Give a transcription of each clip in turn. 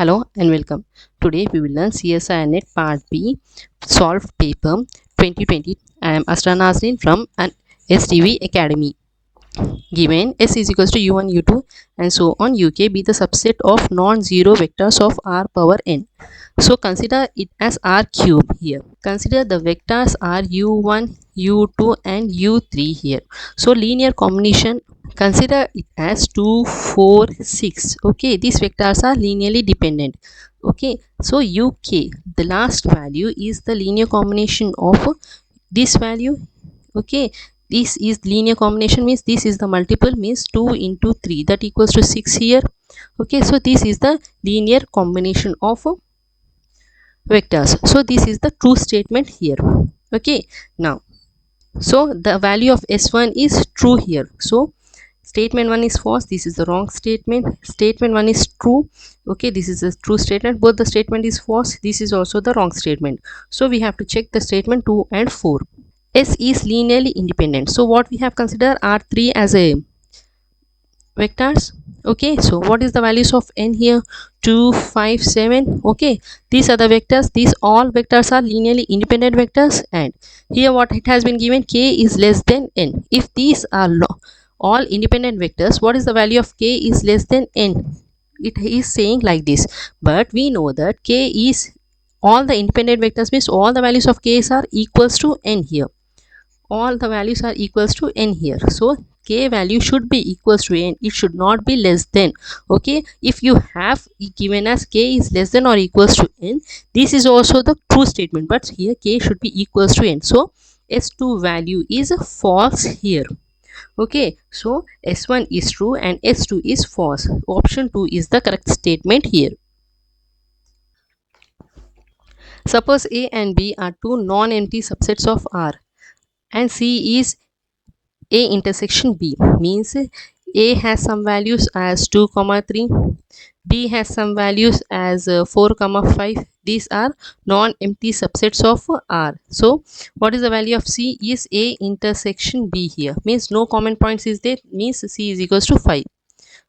Hello and welcome. Today we will learn CSI Net Part B Solved Paper 2020. I am Astra Nazrin from an STV Academy. Given S is equals to U1, U2 and so on, UK be the subset of non-zero vectors of R power n. So consider it as R cube here. Consider the vectors are U1, U2 and U3 here. So linear combination, consider it as 2, 4, 6. Okay, these vectors are linearly dependent. Okay, so UK, the last value is the linear combination of this value. Okay, this is linear combination means this is the multiple means 2 into 3 that equals to 6 here. Okay, so this is the linear combination of vectors. So this is the true statement here. Okay, now so the value of S1 is true here. So statement 1 is false, this is the wrong statement. Statement 1 is true. Okay, this is a true statement. Both the statement is false, this is also the wrong statement. So we have to check the statement 2 and 4. S is linearly independent. So what we have considered are 3 as a vectors. Okay, so what is the values of n here? 2, 5, 7. Okay, these are the vectors. These all vectors are linearly independent vectors, and here what it has been given, k is less than n. If these are all independent vectors, what is the value of k is less than n? It is saying like this, but we know that k is all the independent vectors means all the values of k are equals to n here. All the values are equals to n here, so k value should be equals to n, it should not be less than. Okay, if you have given as k is less than or equals to n, this is also the true statement, but here k should be equals to n, so S2 value is false here. Okay, so S1 is true and S2 is false. Option 2 is the correct statement here. Suppose A and B are two non-empty subsets of R and C is A intersection B, means A has some values as 2, 3, B has some values as 4, 5. These are non-empty subsets of R. So what is the value of C is A intersection B here, means no common points is there, means C is equals to 5.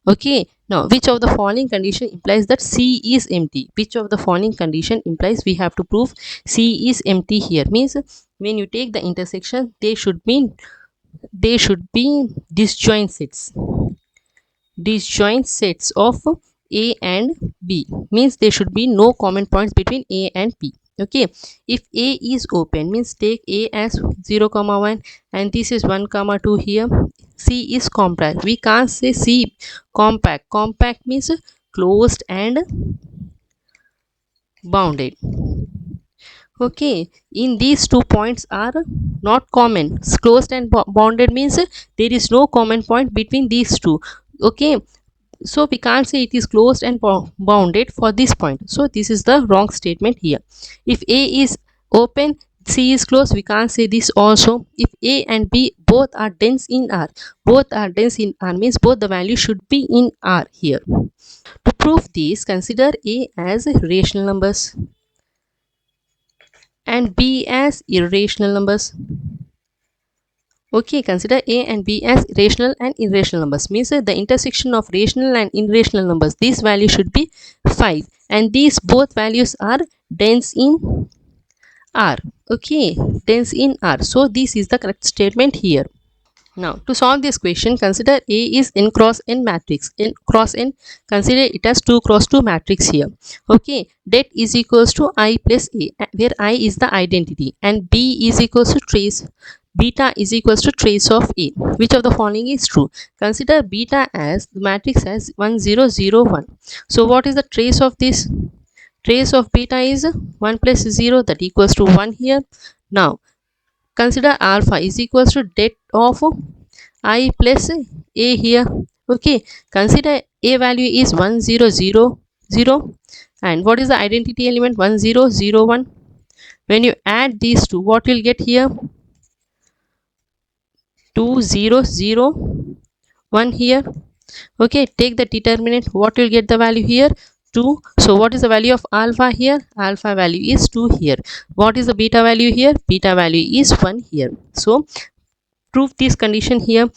Okay, now which of the following condition implies that C is empty? Which of the following condition implies we have to prove C is empty here, means when you take the intersection they should be disjoint sets of A and B, means there should be no common points between A and B. Okay, if A is open means take A as 0, 1 and this is 1, 2 here. C is compact, we can't say C compact. Compact means closed and bounded. Okay, in these 2 points are not common. Closed and bounded means there is no common point between these two. Okay, so we can't say it is closed and bounded for this point, so this is the wrong statement here. If A is open, C is closed, we can't say this also. If A and B both are dense in R, means both the values should be in R here. To prove this, consider A as rational numbers and B as irrational numbers. Okay, consider A and B as rational and irrational numbers, means the intersection of rational and irrational numbers, this value should be 5 and these both values are dense in R. Okay, dense in R, so this is the correct statement here. Now to solve this question, consider A is n cross n matrix. N cross n, consider it as 2 cross 2 matrix here. Okay, det is equals to I plus A, where I is the identity and B is equals to trace, beta is equals to trace of A. Which of the following is true? Consider beta as the matrix as 1, 0, 0, 1. So what is the trace of this? Trace of beta is 1 plus 0, that equals to 1 here. Now consider alpha is equals to det of I plus A here. Okay, consider A value is 1, 0, 0, 0 and what is the identity element? 1, 0, 0, 1. When you add these two, what will get here? 2, 0, 0, 1 here. Okay, take the determinant, what will get the value here? 2. So what is the value of alpha here? Alpha value is 2 here. What is the beta value here? Beta value is 1 here. So prove this condition here.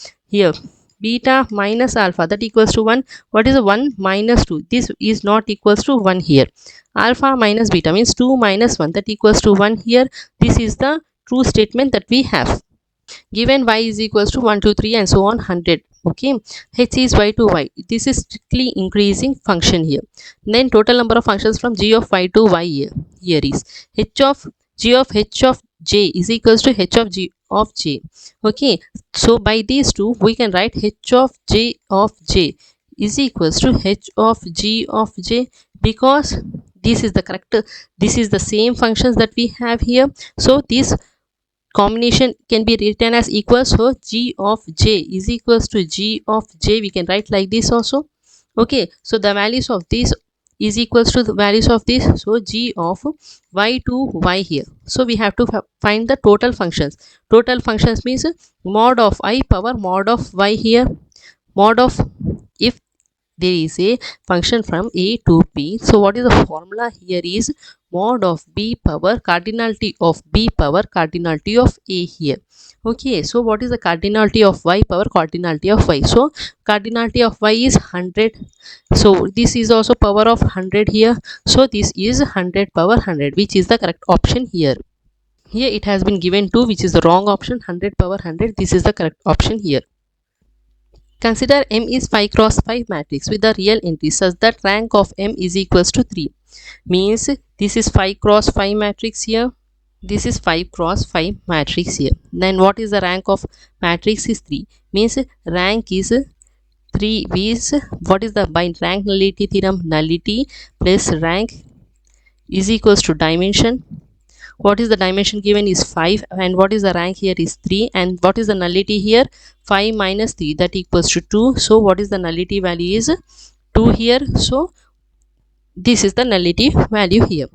beta minus alpha, that equals to 1. What is 1 minus 2? This is not equals to 1 here. Alpha minus beta means 2 minus 1, that equals to 1 here. This is the true statement that we have. Given y is equals to 1 2 3 and so on 100. Okay, h is y to y. This is strictly increasing function here. Then total number of functions from g of y to y here is h of g of h of j is equals to h of g of j. Okay, so by these two we can write h of j is equals to h of g of j, because this is the correct, this is the same functions that we have here. So this combination can be written as equals, so g of j is equals to g of j, we can write like this also. Okay, so the values of this is equals to the values of this, so g of y to y here. So we have to find the total functions. Total functions means mod of I power mod of y here, mod of, if there is a function from a to b, so what is the formula here is mod of b power cardinality of b power cardinality of a here. Okay, so what is the cardinality of y power cardinality of y? So cardinality of y is 100, so this is also power of 100 here, so this is 100 power 100, which is the correct option here. Here it has been given 2, which is the wrong option. 100 power 100, this is the correct option here. Consider M is 5 cross 5 matrix with the real entries such that rank of M is equals to 3. Means this is 5 cross 5 matrix here. This is 5 cross 5 matrix here. Then what is the rank of matrix is 3. Means rank is 3 is, what is the by rank nullity theorem? Nullity plus rank is equals to dimension. What is the dimension given is 5, and what is the rank here is 3, and what is the nullity here? 5 minus 3, that equals to 2. So what is the nullity value is 2 here, so this is the nullity value here.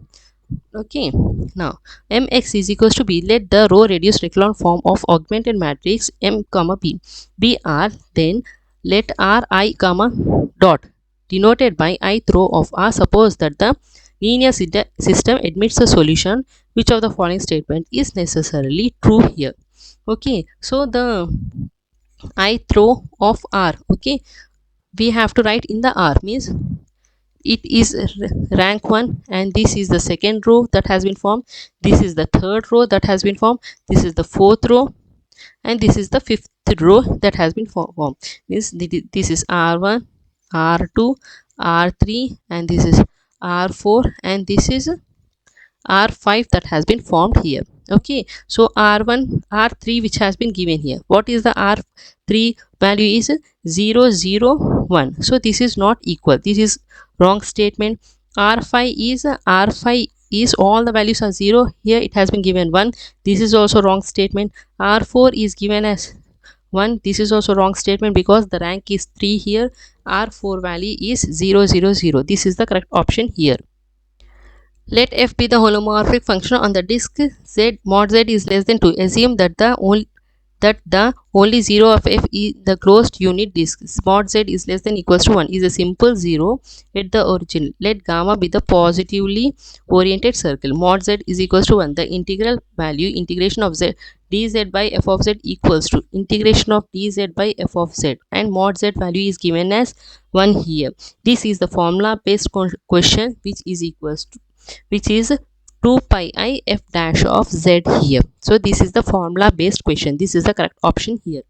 Okay, now mx is equals to b. Let the row reduced echelon form of augmented matrix m comma b be r, then let r I comma dot denoted by ith row of r. Suppose that the linear system admits a solution, which of the following statement is necessarily true here? Okay, so the ith row of r, okay, we have to write in the r, means it is rank 1, and this is the second row that has been formed, this is the third row that has been formed, this is the fourth row, and this is the fifth row that has been formed. Means this is r1, r2, r3, and this is r4, and this is r5 that has been formed here. Okay, so r1 r3 which has been given here, what is the r3 value is 0 0 1, so this is not equal, this is wrong statement. R5 is all the values are 0, here it has been given 1, this is also wrong statement. R4 is given as 1, this is also wrong statement because the rank is 3 here. R4 value is 0 0 0, this is the correct option here. Let f be the holomorphic function on the disk z mod z is less than 2. Assume that the only 0 of f is the closed unit disk mod z is less than equals to 1 is a simple 0 at the origin. Let gamma be the positively oriented circle. Mod z is equals to 1. The integral value integration of z dz by f of z equals to integration of dz by f of z, and mod z value is given as 1 here. This is the formula based question which is equals to, which is 2 pi I f dash of z here. So this is the formula based question, this is the correct option here.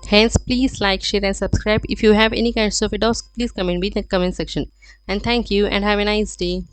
Hence please like, share and subscribe. If you have any kinds of doubts, please comment in the comment section. And thank you and have a nice day.